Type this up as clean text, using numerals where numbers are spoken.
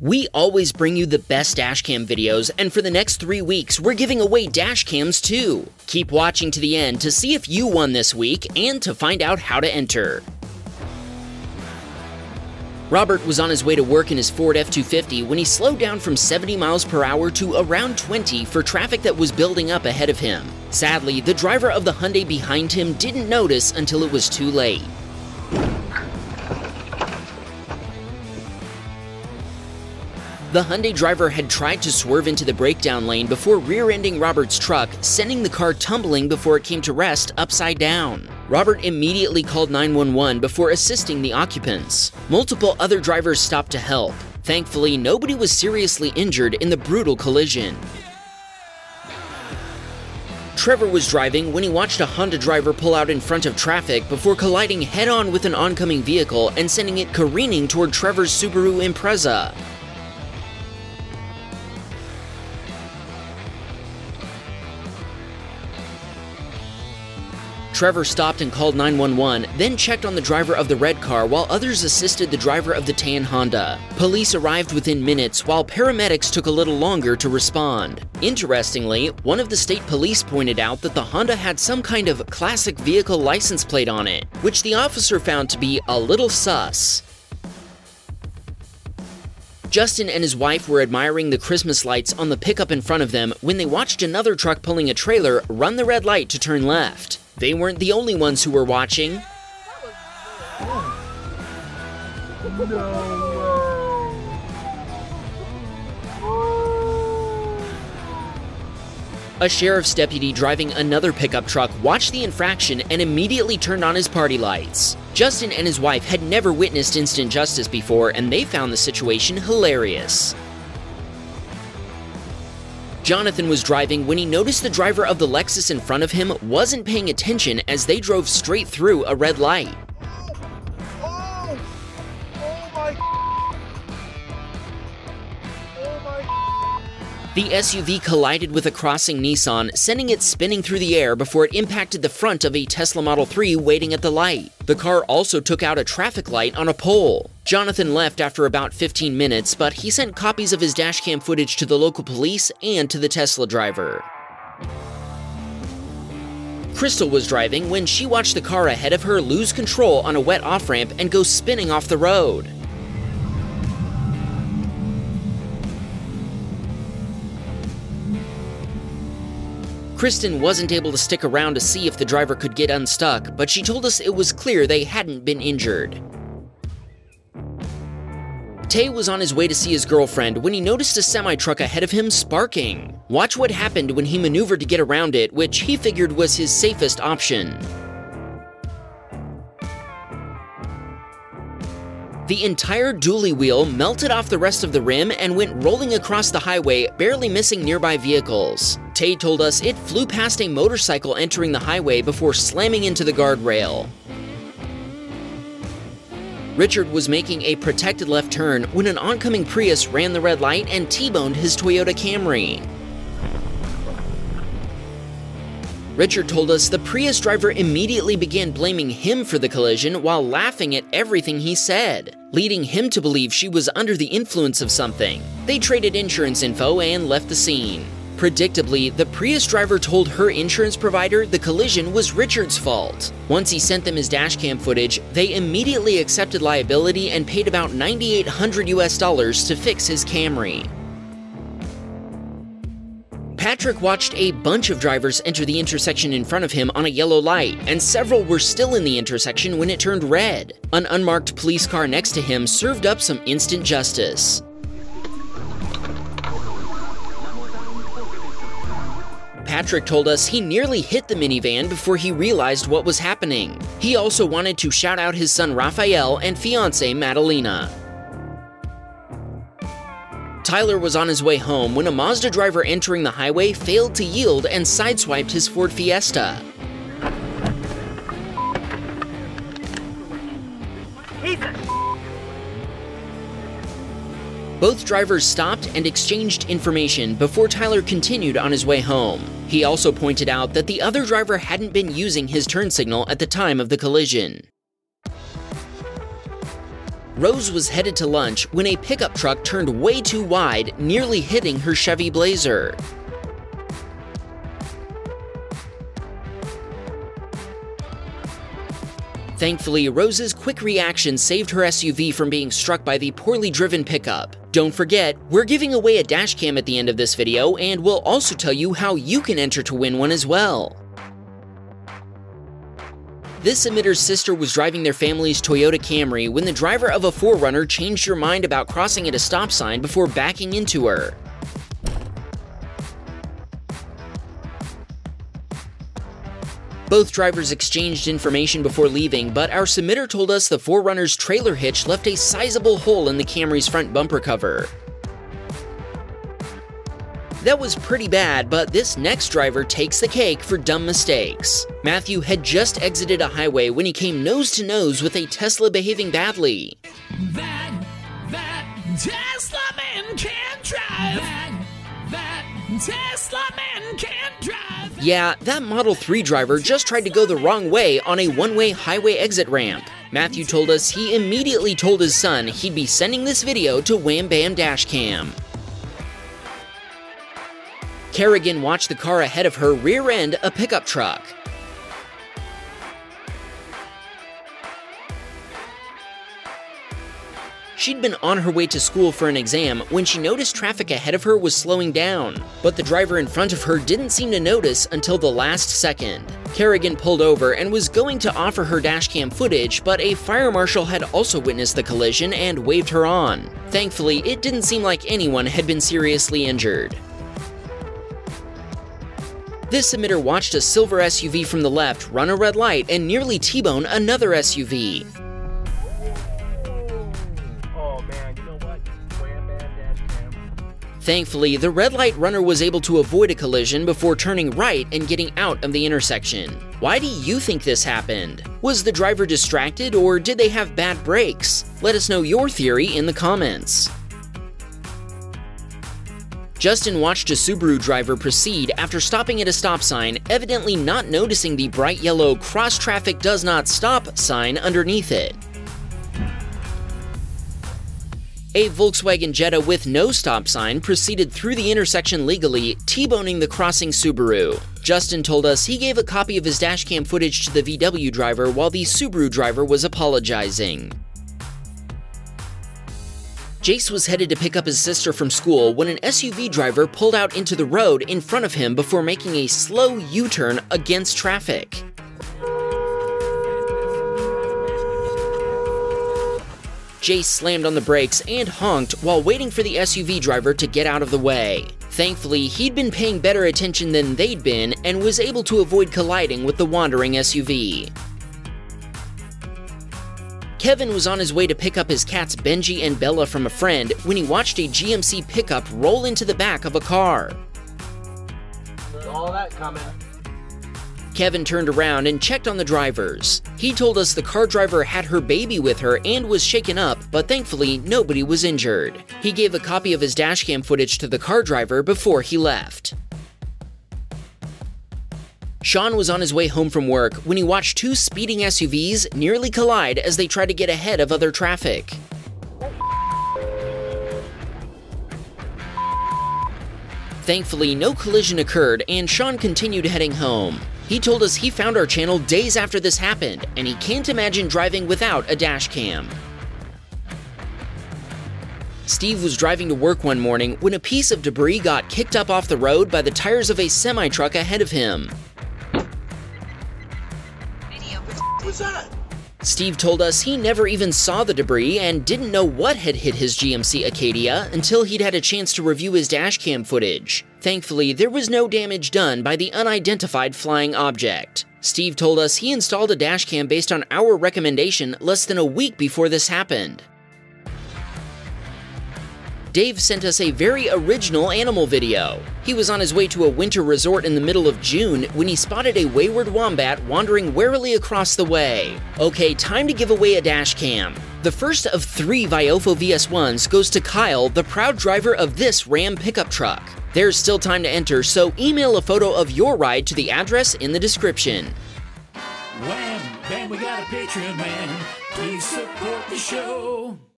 We always bring you the best dashcam videos, and for the next 3 weeks, we're giving away dashcams too. Keep watching to the end to see if you won this week and to find out how to enter. Robert was on his way to work in his Ford F-250 when he slowed down from 70 miles per hour to around 20 for traffic that was building up ahead of him. Sadly, the driver of the Hyundai behind him didn't notice until it was too late. The Hyundai driver had tried to swerve into the breakdown lane before rear-ending Robert's truck, sending the car tumbling before it came to rest upside down. Robert immediately called 911 before assisting the occupants. Multiple other drivers stopped to help. Thankfully, nobody was seriously injured in the brutal collision. Trevor was driving when he watched a Honda driver pull out in front of traffic before colliding head-on with an oncoming vehicle and sending it careening toward Trevor's Subaru Impreza. Trevor stopped and called 911, then checked on the driver of the red car while others assisted the driver of the tan Honda. Police arrived within minutes while paramedics took a little longer to respond. Interestingly, one of the state police pointed out that the Honda had some kind of classic vehicle license plate on it, which the officer found to be a little sus. Justin and his wife were admiring the Christmas lights on the pickup in front of them when they watched another truck pulling a trailer run the red light to turn left. They weren't the only ones who were watching. A sheriff's deputy driving another pickup truck watched the infraction and immediately turned on his party lights. Justin and his wife had never witnessed instant justice before, and they found the situation hilarious. Jonathan was driving when he noticed the driver of the Lexus in front of him wasn't paying attention as they drove straight through a red light. Oh my. The SUV collided with a crossing Nissan, sending it spinning through the air before it impacted the front of a Tesla Model 3 waiting at the light. The car also took out a traffic light on a pole. Jonathan left after about 15 minutes, but he sent copies of his dashcam footage to the local police and to the Tesla driver. Crystal was driving when she watched the car ahead of her lose control on a wet off-ramp and go spinning off the road. Kristen wasn't able to stick around to see if the driver could get unstuck, but she told us it was clear they hadn't been injured. Tay was on his way to see his girlfriend when he noticed a semi-truck ahead of him sparking. Watch what happened when he maneuvered to get around it, which he figured was his safest option. The entire dually wheel melted off the rest of the rim and went rolling across the highway, barely missing nearby vehicles. Tay told us it flew past a motorcycle entering the highway before slamming into the guardrail. Richard was making a protected left turn when an oncoming Prius ran the red light and T-boned his Toyota Camry. Richard told us the Prius driver immediately began blaming him for the collision while laughing at everything he said, leading him to believe she was under the influence of something. They traded insurance info and left the scene. Predictably, the Prius driver told her insurance provider the collision was Richard's fault. Once he sent them his dashcam footage, they immediately accepted liability and paid about $9,800 to fix his Camry. Patrick watched a bunch of drivers enter the intersection in front of him on a yellow light, and several were still in the intersection when it turned red. An unmarked police car next to him served up some instant justice. Patrick told us he nearly hit the minivan before he realized what was happening. He also wanted to shout out his son Raphael and fiancée Madalena. Tyler was on his way home when a Mazda driver entering the highway failed to yield and sideswiped his Ford Fiesta. Both drivers stopped and exchanged information before Tyler continued on his way home. He also pointed out that the other driver hadn't been using his turn signal at the time of the collision. Rose was headed to lunch when a pickup truck turned way too wide, nearly hitting her Chevy Blazer. Thankfully, Rose's quick reaction saved her SUV from being struck by the poorly driven pickup. Don't forget, we're giving away a dashcam at the end of this video, and we'll also tell you how you can enter to win one as well. This submitter's sister was driving their family's Toyota Camry when the driver of a 4Runner changed her mind about crossing at a stop sign before backing into her. Both drivers exchanged information before leaving, but our submitter told us the 4Runner's trailer hitch left a sizable hole in the Camry's front bumper cover. That was pretty bad, but this next driver takes the cake for dumb mistakes. Matthew had just exited a highway when he came nose to nose with a Tesla behaving badly. That Tesla man can't drive. That Tesla man can't drive. Yeah, that Model 3 driver just tried to go the wrong way on a one-way highway exit ramp. Matthew told us he immediately told his son he'd be sending this video to Wham Bam Dashcam. Kerrigan watched the car ahead of her rear-end a pickup truck. She'd been on her way to school for an exam when she noticed traffic ahead of her was slowing down, but the driver in front of her didn't seem to notice until the last second. Kerrigan pulled over and was going to offer her dashcam footage, but a fire marshal had also witnessed the collision and waved her on. Thankfully, it didn't seem like anyone had been seriously injured. This submitter watched a silver SUV from the left run a red light and nearly T-bone another SUV. Thankfully, the red light runner was able to avoid a collision before turning right and getting out of the intersection. Why do you think this happened? Was the driver distracted or did they have bad brakes? Let us know your theory in the comments. Justin watched a Subaru driver proceed after stopping at a stop sign, evidently not noticing the bright yellow "Cross Traffic Does Not Stop" sign underneath it. A Volkswagen Jetta with no stop sign proceeded through the intersection legally, T-boning the crossing Subaru. Justin told us he gave a copy of his dashcam footage to the VW driver while the Subaru driver was apologizing. Jace was headed to pick up his sister from school when an SUV driver pulled out into the road in front of him before making a slow U-turn against traffic. Jace slammed on the brakes and honked while waiting for the SUV driver to get out of the way. Thankfully, he'd been paying better attention than they'd been and was able to avoid colliding with the wandering SUV. Kevin was on his way to pick up his cats Benji and Bella from a friend when he watched a GMC pickup roll into the back of a car. All that coming. Kevin turned around and checked on the drivers. He told us the car driver had her baby with her and was shaken up, but thankfully nobody was injured. He gave a copy of his dashcam footage to the car driver before he left. Sean was on his way home from work when he watched two speeding SUVs nearly collide as they tried to get ahead of other traffic. Thankfully, no collision occurred and Sean continued heading home. He told us he found our channel days after this happened, and he can't imagine driving without a dashcam. Steve was driving to work one morning when a piece of debris got kicked up off the road by the tires of a semi-truck ahead of him. What was that? Steve told us he never even saw the debris and didn't know what had hit his GMC Acadia until he'd had a chance to review his dashcam footage. Thankfully, there was no damage done by the unidentified flying object. Steve told us he installed a dashcam based on our recommendation less than a week before this happened. Dave sent us a very original animal video. He was on his way to a winter resort in the middle of June when he spotted a wayward wombat wandering warily across the way. Okay, time to give away a dashcam. The first of 3 VIOFO VS1s goes to Kyle, the proud driver of this Ram pickup truck. There's still time to enter, so email a photo of your ride to the address in the description. Wham! and we got a Patreon man. Please support the show.